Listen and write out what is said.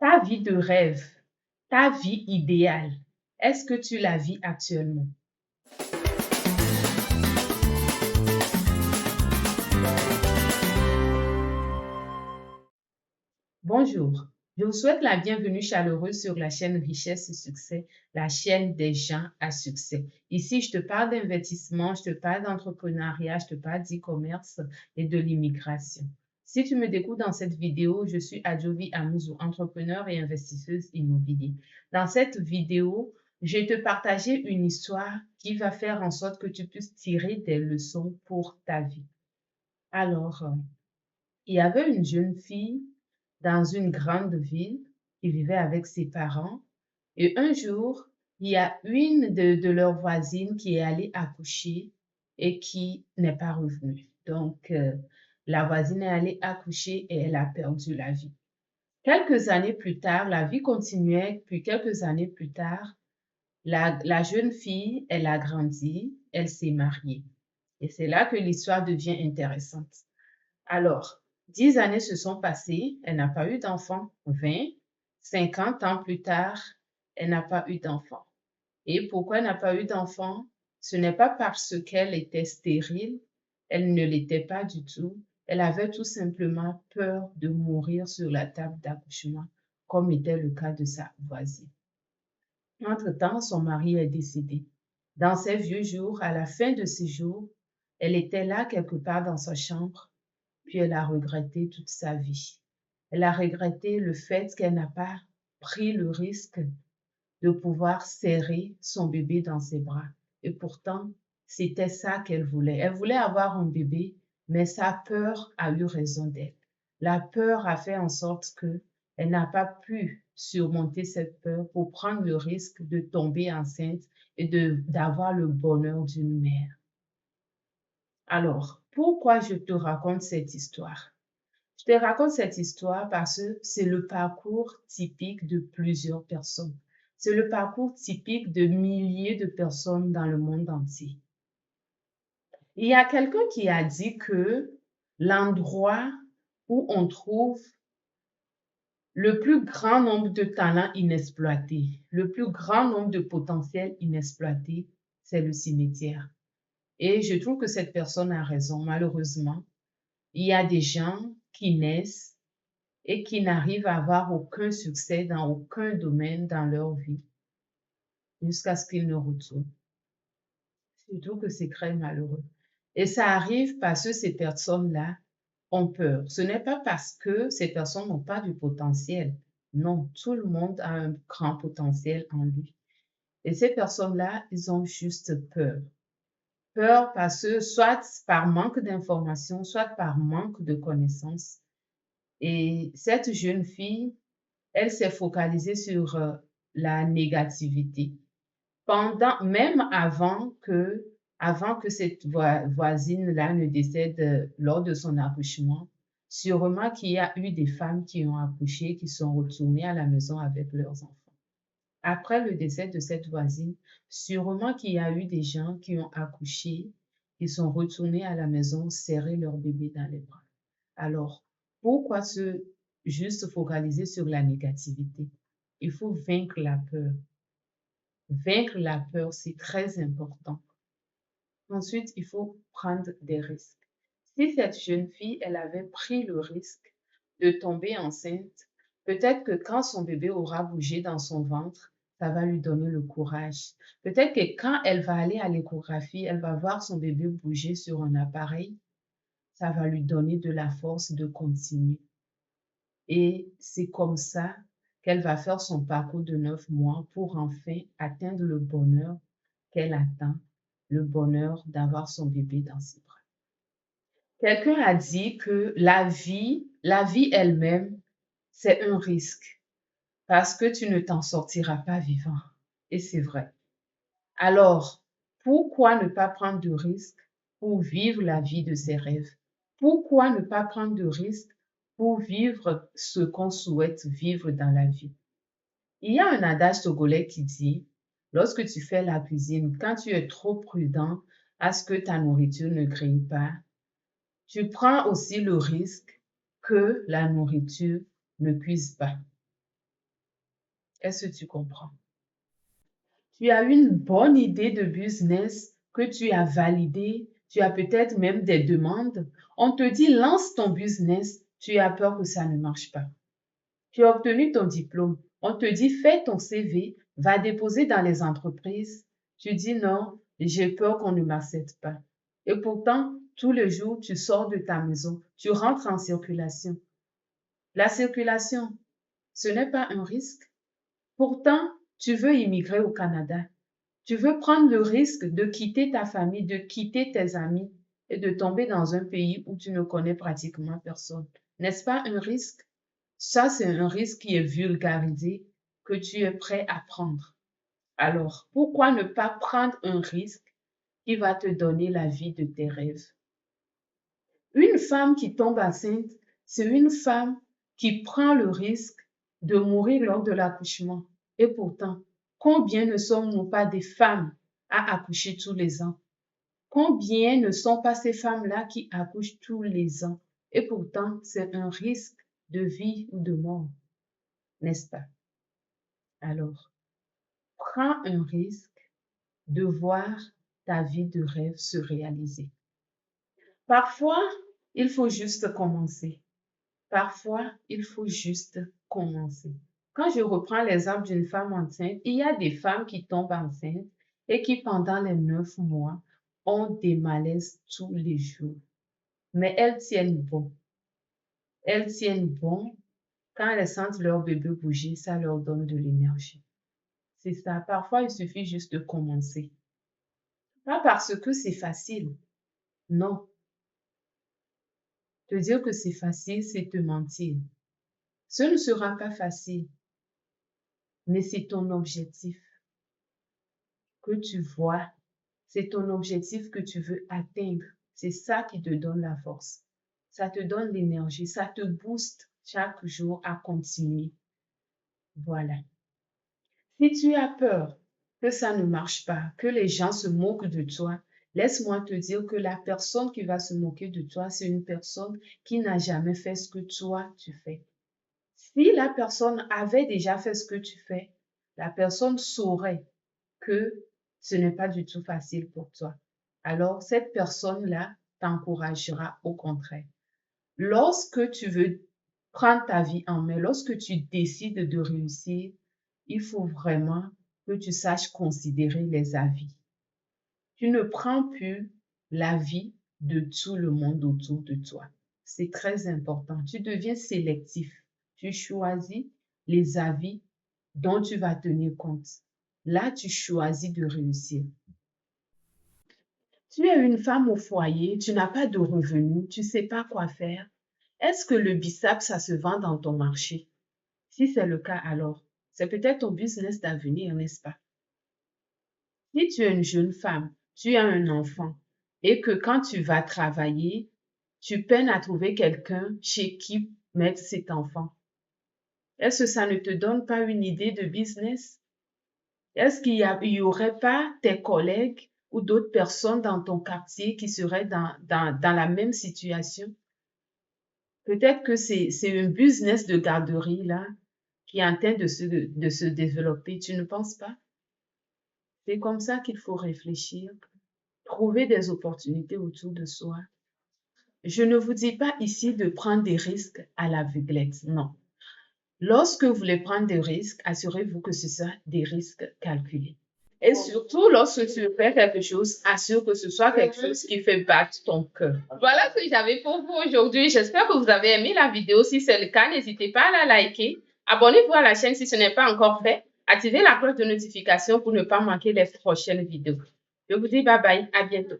Ta vie de rêve, ta vie idéale, est-ce que tu la vis actuellement? Bonjour, je vous souhaite la bienvenue chaleureuse sur la chaîne Richesse et Succès, la chaîne des gens à succès. Ici, je te parle d'investissement, je te parle d'entrepreneuriat, je te parle d'e-commerce et de l'immigration. Si tu me découvres dans cette vidéo, je suis Adjovi Amouzou, entrepreneur et investisseuse immobilière. Dans cette vidéo, je vais te partager une histoire qui va faire en sorte que tu puisses tirer des leçons pour ta vie. Alors, il y avait une jeune fille dans une grande ville qui vivait avec ses parents. Et un jour, il y a une de leurs voisines qui est allée accoucher et qui n'est pas revenue. Donc, la voisine est allée accoucher et elle a perdu la vie. Quelques années plus tard, la vie continuait, puis quelques années plus tard, la jeune fille, elle a grandi, elle s'est mariée. Et c'est là que l'histoire devient intéressante. Alors, 10 années se sont passées, elle n'a pas eu d'enfant. 20, 50 ans plus tard, elle n'a pas eu d'enfant. Et pourquoi elle n'a pas eu d'enfant? Ce n'est pas parce qu'elle était stérile, elle ne l'était pas du tout. Elle avait tout simplement peur de mourir sur la table d'accouchement, comme était le cas de sa voisine. Entre-temps, son mari est décédé. Dans ses vieux jours, à la fin de ses jours, elle était là quelque part dans sa chambre, puis elle a regretté toute sa vie. Elle a regretté le fait qu'elle n'a pas pris le risque de pouvoir serrer son bébé dans ses bras. Et pourtant, c'était ça qu'elle voulait. Elle voulait avoir un bébé, mais sa peur a eu raison d'elle. La peur a fait en sorte que elle n'a pas pu surmonter cette peur pour prendre le risque de tomber enceinte et d'avoir le bonheur d'une mère. Alors, pourquoi je te raconte cette histoire? Je te raconte cette histoire parce que c'est le parcours typique de plusieurs personnes. C'est le parcours typique de milliers de personnes dans le monde entier. Il y a quelqu'un qui a dit que l'endroit où on trouve le plus grand nombre de talents inexploités, le plus grand nombre de potentiels inexploités, c'est le cimetière. Et je trouve que cette personne a raison, malheureusement. Il y a des gens qui naissent et qui n'arrivent à avoir aucun succès dans aucun domaine dans leur vie jusqu'à ce qu'ils ne retournent. Je trouve que c'est très malheureux. Et ça arrive parce que ces personnes-là ont peur. Ce n'est pas parce que ces personnes n'ont pas du potentiel. Non, tout le monde a un grand potentiel en lui. Et ces personnes-là, ils ont juste peur. Peur parce que soit par manque d'informations, soit par manque de connaissances. Et cette jeune fille, elle s'est focalisée sur la négativité. Même avant que cette voisine-là ne décède lors de son accouchement, sûrement qu'il y a eu des femmes qui ont accouché, qui sont retournées à la maison avec leurs enfants. Après le décès de cette voisine, sûrement qu'il y a eu des gens qui ont accouché, qui sont retournés à la maison serrer leur bébé dans les bras. Alors, pourquoi juste focaliser sur la négativité? Il faut vaincre la peur. Vaincre la peur, c'est très important. Ensuite, il faut prendre des risques. Si cette jeune fille, elle avait pris le risque de tomber enceinte, peut-être que quand son bébé aura bougé dans son ventre, ça va lui donner le courage. Peut-être que quand elle va aller à l'échographie, elle va voir son bébé bouger sur un appareil, ça va lui donner de la force de continuer. Et c'est comme ça qu'elle va faire son parcours de 9 mois pour enfin atteindre le bonheur qu'elle attend, le bonheur d'avoir son bébé dans ses bras. Quelqu'un a dit que la vie elle-même, c'est un risque parce que tu ne t'en sortiras pas vivant. Et c'est vrai. Alors, pourquoi ne pas prendre de risques pour vivre la vie de ses rêves? Pourquoi ne pas prendre de risques pour vivre ce qu'on souhaite vivre dans la vie? Il y a un adage togolais qui dit, lorsque tu fais la cuisine, quand tu es trop prudent à ce que ta nourriture ne grille pas, tu prends aussi le risque que la nourriture ne cuise pas. Est-ce que tu comprends? Tu as une bonne idée de business que tu as validée, tu as peut-être même des demandes. On te dit lance ton business, tu as peur que ça ne marche pas. Tu as obtenu ton diplôme, on te dit fais ton CV, va déposer dans les entreprises. Tu dis non, j'ai peur qu'on ne m'accepte pas. Et pourtant, tous les jours, tu sors de ta maison, tu rentres en circulation. La circulation, ce n'est pas un risque. Pourtant, tu veux immigrer au Canada. Tu veux prendre le risque de quitter ta famille, de quitter tes amis et de tomber dans un pays où tu ne connais pratiquement personne. N'est-ce pas un risque? Ça, c'est un risque qui est vulgarisé, que tu es prêt à prendre. Alors, pourquoi ne pas prendre un risque qui va te donner la vie de tes rêves? Une femme qui tombe enceinte, c'est une femme qui prend le risque de mourir lors de l'accouchement. Et pourtant, combien ne sommes-nous pas des femmes à accoucher tous les ans? Combien ne sont pas ces femmes-là qui accouchent tous les ans? Et pourtant, c'est un risque de vie ou de mort, n'est-ce pas? Alors, prends un risque de voir ta vie de rêve se réaliser. Parfois, il faut juste commencer. Parfois, il faut juste commencer. Quand je reprends l'exemple d'une femme enceinte, il y a des femmes qui tombent enceintes et qui, pendant les 9 mois, ont des malaises tous les jours. Mais elles tiennent bon. Elles tiennent bon. Quand elles sentent leur bébé bouger, ça leur donne de l'énergie. C'est ça. Parfois, il suffit juste de commencer. Pas parce que c'est facile. Non. Te dire que c'est facile, c'est te mentir. Ce ne sera pas facile, mais c'est ton objectif que tu vois. C'est ton objectif que tu veux atteindre. C'est ça qui te donne la force. Ça te donne l'énergie. Ça te booste chaque jour à continuer. Voilà. Si tu as peur que ça ne marche pas, que les gens se moquent de toi, laisse-moi te dire que la personne qui va se moquer de toi, c'est une personne qui n'a jamais fait ce que toi, tu fais. Si la personne avait déjà fait ce que tu fais, la personne saurait que ce n'est pas du tout facile pour toi. Alors, cette personne-là t'encouragera au contraire. Lorsque tu veux prendre ta vie en main, lorsque tu décides de réussir, il faut vraiment que tu saches considérer les avis. Tu ne prends plus l'avis de tout le monde autour de toi. C'est très important. Tu deviens sélectif. Tu choisis les avis dont tu vas tenir compte. Là, tu choisis de réussir. Tu es une femme au foyer, tu n'as pas de revenus, tu ne sais pas quoi faire. Est-ce que le bissap, ça se vend dans ton marché? Si c'est le cas, alors, c'est peut-être ton business d'avenir, n'est-ce pas? Si tu es une jeune femme, tu as un enfant et que quand tu vas travailler, tu peines à trouver quelqu'un chez qui mettre cet enfant. Est-ce que ça ne te donne pas une idée de business? Est-ce qu'il y aurait pas tes collègues ou d'autres personnes dans ton quartier qui seraient dans la même situation? Peut-être que c'est un business de garderie là qui est en train de se développer. Tu ne penses pas? C'est comme ça qu'il faut réfléchir, trouver des opportunités autour de soi. Je ne vous dis pas ici de prendre des risques à l'aveuglette, non. Lorsque vous voulez prendre des risques, assurez-vous que ce soit des risques calculés. Et surtout, lorsque tu fais quelque chose, assure que ce soit quelque chose qui fait battre ton cœur. Voilà ce que j'avais pour vous aujourd'hui. J'espère que vous avez aimé la vidéo. Si c'est le cas, n'hésitez pas à la liker. Abonnez-vous à la chaîne si ce n'est pas encore fait. Activez la cloche de notification pour ne pas manquer les prochaines vidéos. Je vous dis bye bye. À bientôt.